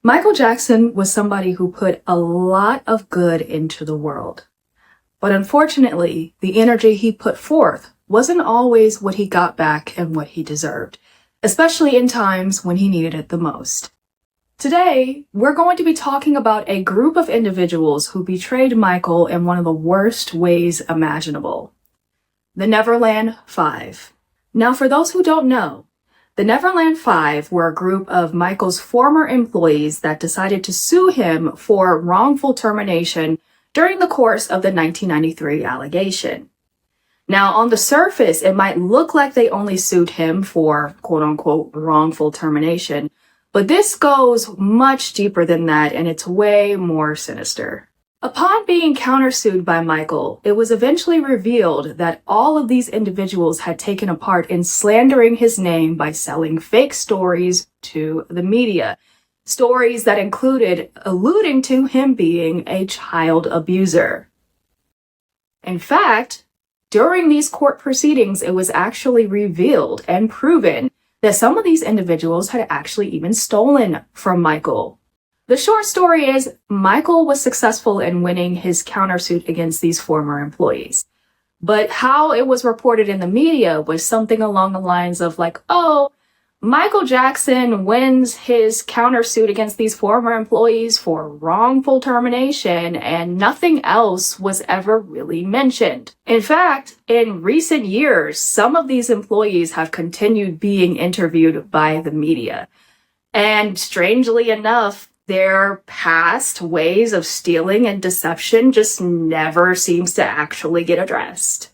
Michael Jackson was somebody who put a lot of good into the world. But unfortunately, the energy he put forth wasn't always what he got back and what he deserved, especially in times when he needed it the most. Today, we're going to be talking about a group of individuals who betrayed Michael in one of the worst ways imaginable. The Neverland Five. Now, for those who don't know, the Neverland Five were a group of Michael's former employees that decided to sue him for wrongful termination during the course of the 1993 allegation. Now, on the surface, it might look like they only sued him for quote-unquote wrongful termination, but this goes much deeper than that, and it's way more sinister. Upon being countersued by Michael, it was eventually revealed that all of these individuals had taken a part in slandering his name by selling fake stories to the media. Stories that included alluding to him being a child abuser. In fact, during these court proceedings, it was actually revealed and proven that some of these individuals had actually even stolen from Michael. The short story is, Michael was successful in winning his countersuit against these former employees. But how it was reported in the media was something along the lines of like, oh, Michael Jackson wins his countersuit against these former employees for wrongful termination, and nothing else was ever really mentioned. In fact, in recent years, some of these employees have continued being interviewed by the media. And strangely enough, their past ways of stealing and deception just never seems to actually get addressed.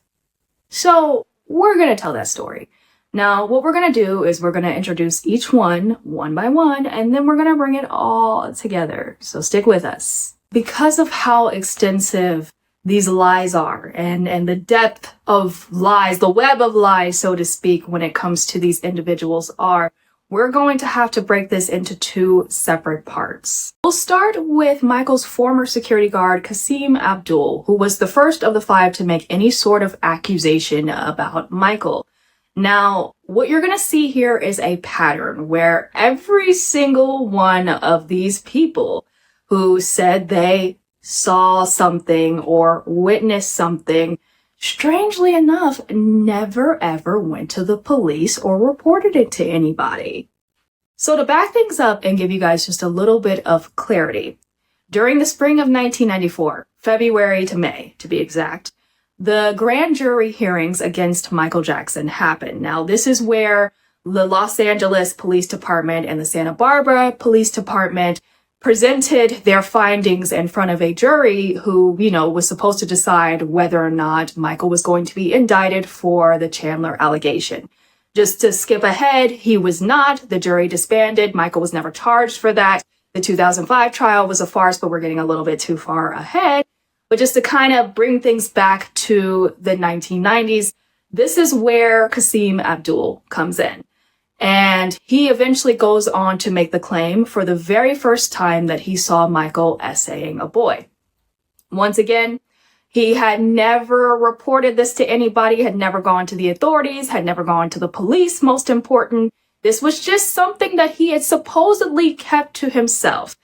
So we're going to tell that story. Now, what we're going to do is we're going to introduce each one by one, and then we're going to bring it all together. So stick with us. Because of how extensive these lies are and the depth of lies, the web of lies, so to speak, when it comes to these individuals are, we're going to have to break this into two separate parts. We'll start with Michael's former security guard, Kasim Abdul, who was the first of the five to make any sort of accusation about Michael. Now, what you're going to see here is a pattern where every single one of these people who said they saw something or witnessed something, strangely enough, never ever went to the police or reported it to anybody. So to back things up and give you guys just a little bit of clarity, during the spring of 1994, February to May to be exact, the grand jury hearings against Michael Jackson happened. Now, this is where the Los Angeles Police Department and the Santa Barbara Police Department presented their findings in front of a jury who, was supposed to decide whether or not Michael was going to be indicted for the Chandler allegation. Just to skip ahead, he was not. The jury disbanded. Michael was never charged for that. The 2005 trial was a farce, but we're getting a little bit too far ahead. But just to kind of bring things back to the 1990s, this is where Kasim Abdul comes in. And he eventually goes on to make the claim for the very first time that he saw Michael essaying a boy. Once again, he had never reported this to anybody, had never gone to the authorities, had never gone to the police, most important. This was just something that he had supposedly kept to himself.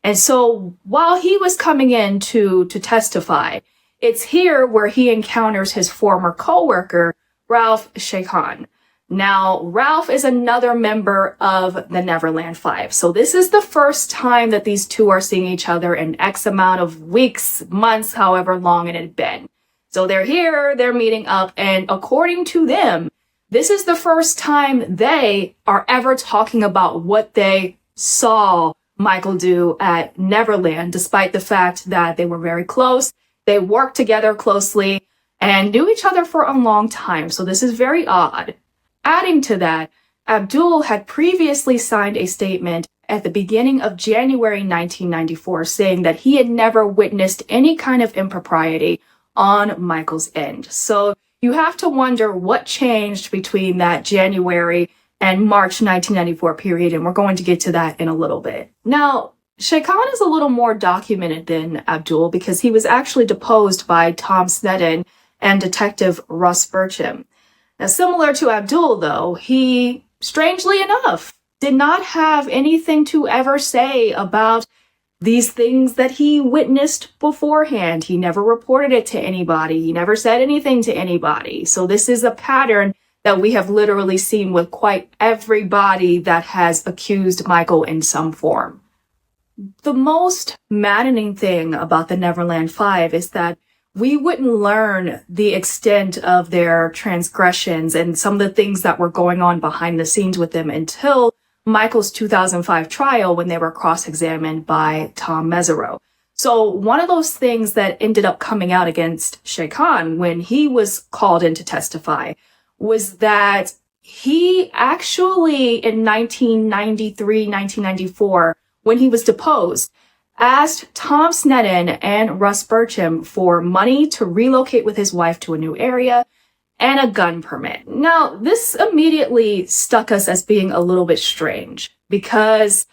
And so while he was coming in to testify, it's here where he encounters his former coworker, Ralph Shakan. Now, Ralph is another member of the Neverland Five. So this is the first time that these two are seeing each other in X amount of weeks, months, however long it had been. So they're here, they're meeting up, and according to them, this is the first time they are ever talking about what they saw Michael do at Neverland, despite the fact that they were very close. They worked together closely and knew each other for a long time. So this is very odd. Adding to that, Abdul had previously signed a statement at the beginning of January 1994 saying that he had never witnessed any kind of impropriety on Michael's end. So you have to wonder what changed between that January and March 1994 period, and we're going to get to that in a little bit. Now, Shakan is a little more documented than Abdul because he was actually deposed by Tom Sneddon and Detective Russ Burcham. Now, similar to Abdul, though, he, strangely enough, did not have anything to ever say about these things that he witnessed beforehand. He never reported it to anybody. He never said anything to anybody. So this is a pattern that we have literally seen with quite everybody that has accused Michael in some form. The most maddening thing about the Neverland Five is that we wouldn't learn the extent of their transgressions and some of the things that were going on behind the scenes with them until Michael's 2005 trial, when they were cross-examined by Tom Mesereau. So one of those things that ended up coming out against Shay Khan when he was called in to testify was that he actually, in 1993, 1994, when he was deposed, asked Tom Sneddon and Russ Burcham for money to relocate with his wife to a new area and a gun permit. Now, this immediately struck us as being a little bit strange because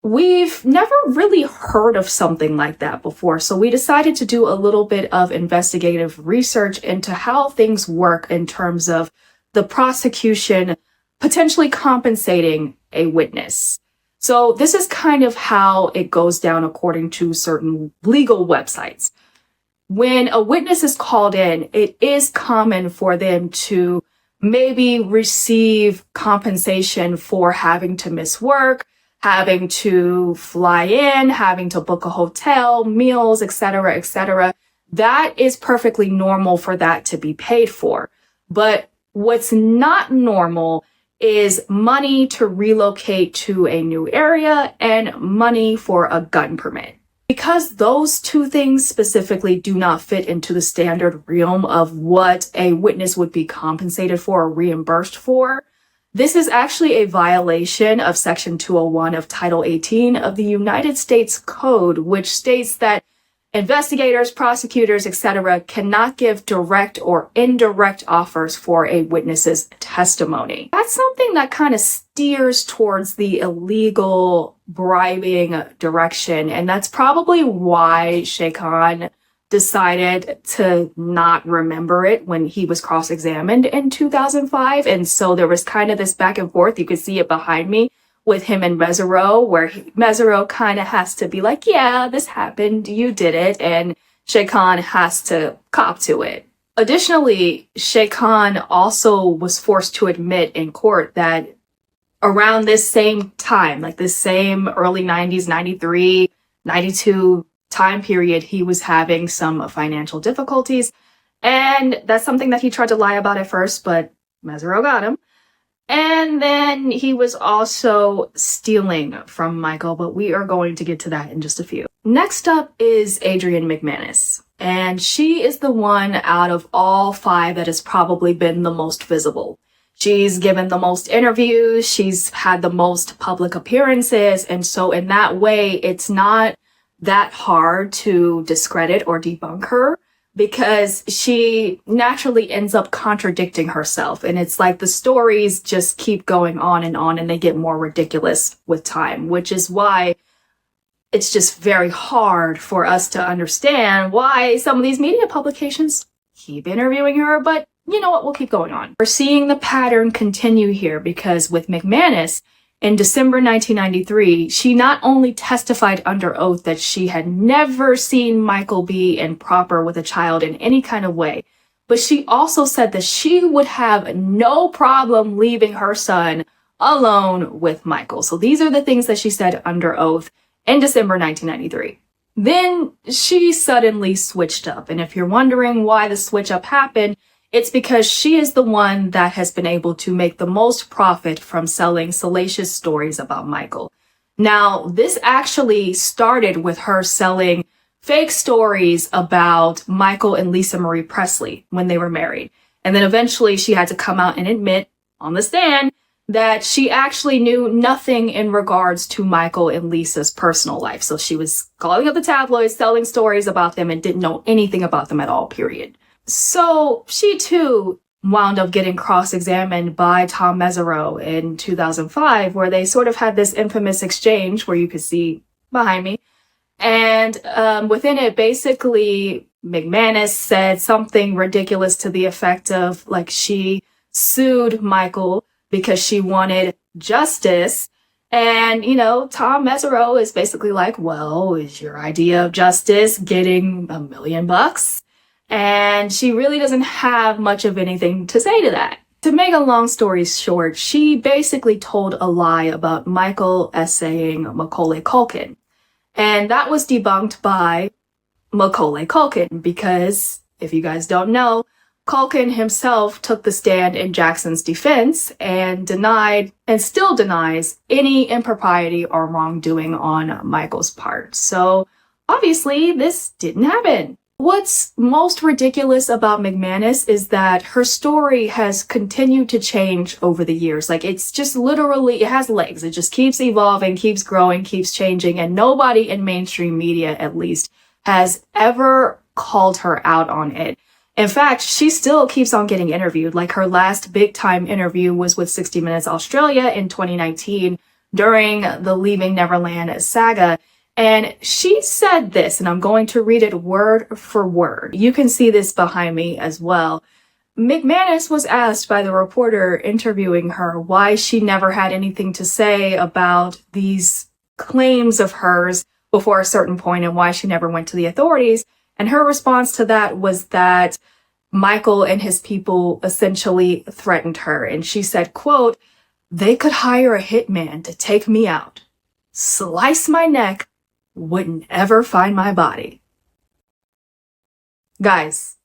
we've never really heard of something like that before. So we decided to do a little bit of investigative research into how things work in terms of the prosecution potentially compensating a witness. So this is kind of how it goes down according to certain legal websites. When a witness is called in, it is common for them to maybe receive compensation for having to miss work, having to fly in, having to book a hotel, meals, etc., etc. That is perfectly normal for that to be paid for. But what's not normal is money to relocate to a new area and money for a gun permit. Because those two things specifically do not fit into the standard realm of what a witness would be compensated for or reimbursed for, this is actually a violation of Section 201 of Title 18 of the United States Code, which states that investigators, prosecutors, etc. cannot give direct or indirect offers for a witness's testimony. That's something that kind of steers towards the illegal bribing direction, and that's probably why Shay Khan decided to not remember it when he was cross-examined in 2005, and so there was kind of this back and forth. You could see it behind me with him and Mesereau, where Mesereau kind of has to be like, yeah, this happened, you did it, and Shay Khan has to cop to it. Additionally, Shay Khan also was forced to admit in court that around this same time, like this same early 90s, 93, 92 time period, he was having some financial difficulties, and that's something that he tried to lie about at first, but Mesereau got him. And then he was also stealing from Michael, but we are going to get to that in just a few. Next up is Adrienne McManus, and she is the one out of all five that has probably been the most visible. She's given the most interviews, she's had the most public appearances, and so in that way, it's not that hard to discredit or debunk her, because she naturally ends up contradicting herself. And it's like the stories just keep going on and they get more ridiculous with time, which is why it's just very hard for us to understand why some of these media publications keep interviewing her. But you know what? We'll keep going on. We're seeing the pattern continue here because with McManus, in December 1993, she not only testified under oath that she had never seen Michael be improper with a child in any kind of way, but she also said that she would have no problem leaving her son alone with Michael. So these are the things that she said under oath in December 1993. Then she suddenly switched up. And if you're wondering why the switch up happened, it's because she is the one that has been able to make the most profit from selling salacious stories about Michael. Now, this actually started with her selling fake stories about Michael and Lisa Marie Presley when they were married. And then eventually she had to come out and admit on the stand that she actually knew nothing in regards to Michael and Lisa's personal life. So she was calling up the tabloids, selling stories about them, and didn't know anything about them at all, period. So she too wound up getting cross-examined by Tom Mesereau in 2005, where they sort of had this infamous exchange where you could see behind me. And within it, basically, McManus said something ridiculous to the effect of, like, she sued Michael because she wanted justice. And, Tom Mesereau is basically like, well, is your idea of justice getting $1 million? And she really doesn't have much of anything to say to that. To make a long story short, she basically told a lie about Michael essaying Macaulay Culkin. And that was debunked by Macaulay Culkin because, if you guys don't know, Culkin himself took the stand in Jackson's defense and denied, and still denies, any impropriety or wrongdoing on Michael's part. So obviously this didn't happen. What's most ridiculous about McManus is that her story has continued to change over the years. Like, it's just literally, it has legs. It just keeps evolving, keeps growing, keeps changing, and nobody in mainstream media, at least, has ever called her out on it. In fact, she still keeps on getting interviewed. Like, her last big time interview was with 60 Minutes Australia in 2019 during the Leaving Neverland saga. And she said this, and I'm going to read it word for word. You can see this behind me as well. McManus was asked by the reporter interviewing her why she never had anything to say about these claims of hers before a certain point and why she never went to the authorities. And her response to that was that Michael and his people essentially threatened her. And she said, quote, "They could hire a hitman to take me out, slice my neck, wouldn't ever find my body." Guys,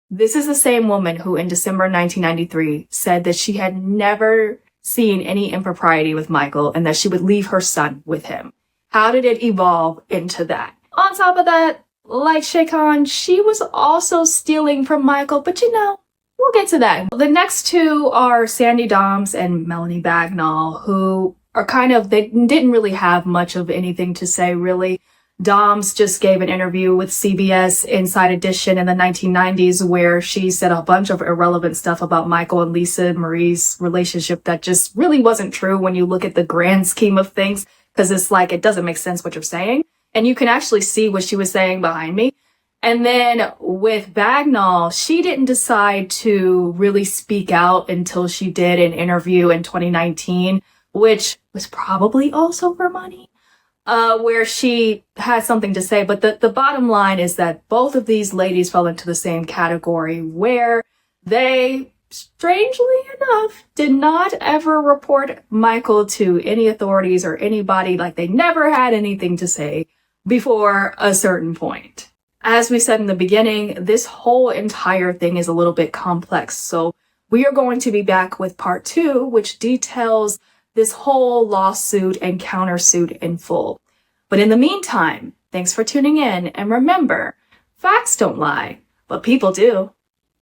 this is the same woman who in December 1993 said that she had never seen any impropriety with Michael and that she would leave her son with him. How did it evolve into that? On top of that, like Shay Khan, she was also stealing from Michael, but we'll get to that. The next two are Sandy Doms and Melanie Bagnall, who are they didn't really have much of anything to say, really. Doms just gave an interview with CBS Inside Edition in the 1990s where she said a bunch of irrelevant stuff about Michael and Lisa Marie's relationship that just really wasn't true when you look at the grand scheme of things, because it's like, it doesn't make sense what you're saying. And you can actually see what she was saying behind me. And then with Bagnall, she didn't decide to really speak out until she did an interview in 2019, which was probably also for money, where she had something to say. But the bottom line is that both of these ladies fell into the same category where they, strangely enough, did not ever report Michael to any authorities or anybody. Like, they never had anything to say before a certain point. As we said in the beginning, this whole entire thing is a little bit complex. So we are going to be back with part 2, which details this whole lawsuit and countersuit in full. But in the meantime, thanks for tuning in. And remember, facts don't lie, but people do.